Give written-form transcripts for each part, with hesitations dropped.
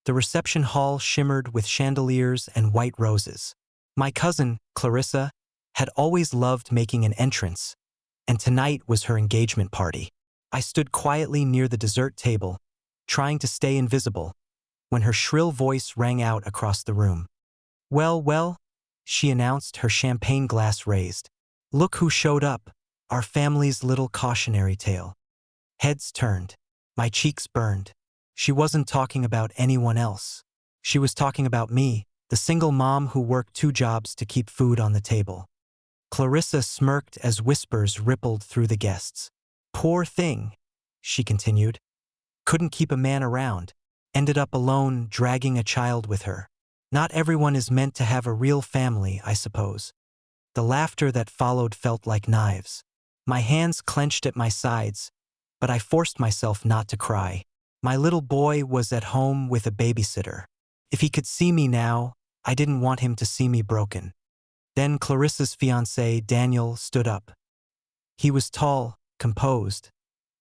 The reception hall shimmered with chandeliers and white roses. My cousin, Clarissa, had always loved making an entrance, and tonight was her engagement party. I stood quietly near the dessert table, trying to stay invisible, when her shrill voice rang out across the room. "Well, well," she announced, her champagne glass raised. "Look who showed up, our family's little cautionary tale." Heads turned. My cheeks burned. She wasn't talking about anyone else. She was talking about me, the single mom who worked 2 jobs to keep food on the table. Clarissa smirked as whispers rippled through the guests. "Poor thing," she continued. "Couldn't keep a man around. Ended up alone, dragging a child with her. Not everyone is meant to have a real family, I suppose." The laughter that followed felt like knives. My hands clenched at my sides, but I forced myself not to cry. My little boy was at home with a babysitter. If he could see me now, I didn't want him to see me broken. Then Clarissa's fiancé, Daniel, stood up. He was tall, composed,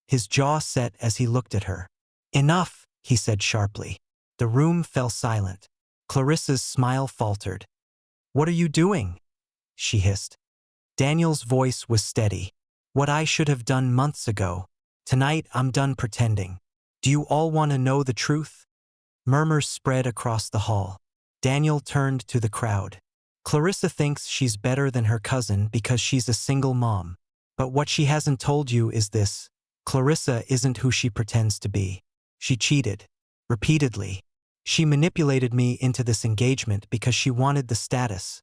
his jaw set as he looked at her. "Enough," he said sharply. The room fell silent. Clarissa's smile faltered. "What are you doing?" she hissed. Daniel's voice was steady. "What I should have done months ago. Tonight I'm done pretending. Do you all want to know the truth?" Murmurs spread across the hall. Daniel turned to the crowd. "Clarissa thinks she's better than her cousin because she's a single mom. But what she hasn't told you is this: Clarissa isn't who she pretends to be. She cheated. Repeatedly. She manipulated me into this engagement because she wanted the status,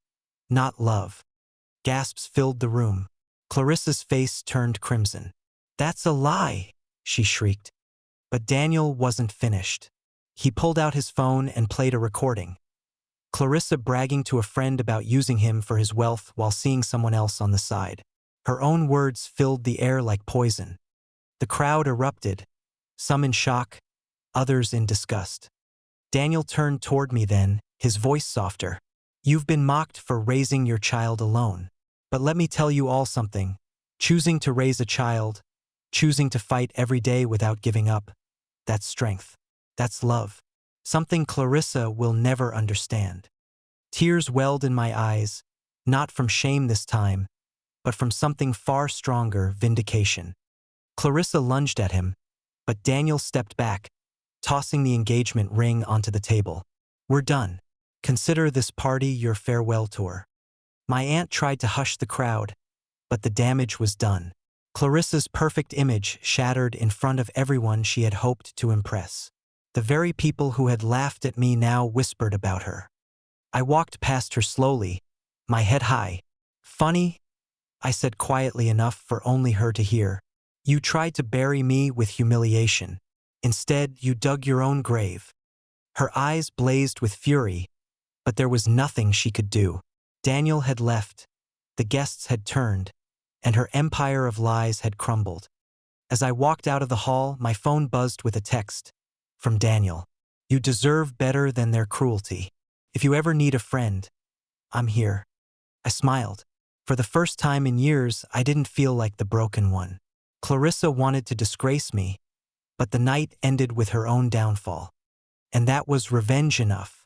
not love." Gasps filled the room. Clarissa's face turned crimson. "That's a lie," she shrieked. But Daniel wasn't finished. He pulled out his phone and played a recording. Clarissa bragging to a friend about using him for his wealth while seeing someone else on the side. Her own words filled the air like poison. The crowd erupted, some in shock, others in disgust. Daniel turned toward me then, his voice softer. "You've been mocked for raising your child alone. But let me tell you all something. Choosing to raise a child, choosing to fight every day without giving up, that's strength. That's love. Something Clarissa will never understand." Tears welled in my eyes, not from shame this time, but from something far stronger, vindication. Clarissa lunged at him, but Daniel stepped back, tossing the engagement ring onto the table. "We're done. Consider this party your farewell tour." My aunt tried to hush the crowd, but the damage was done. Clarissa's perfect image shattered in front of everyone she had hoped to impress. The very people who had laughed at me now whispered about her. I walked past her slowly, my head high. "Funny," I said quietly enough for only her to hear. "You tried to bury me with humiliation. Instead, you dug your own grave." Her eyes blazed with fury, but there was nothing she could do. Daniel had left, the guests had turned, and her empire of lies had crumbled. As I walked out of the hall, my phone buzzed with a text from Daniel. "You deserve better than their cruelty. If you ever need a friend, I'm here." I smiled. For the first time in years, I didn't feel like the broken one. Clarissa wanted to disgrace me, but the night ended with her own downfall. And that was revenge enough.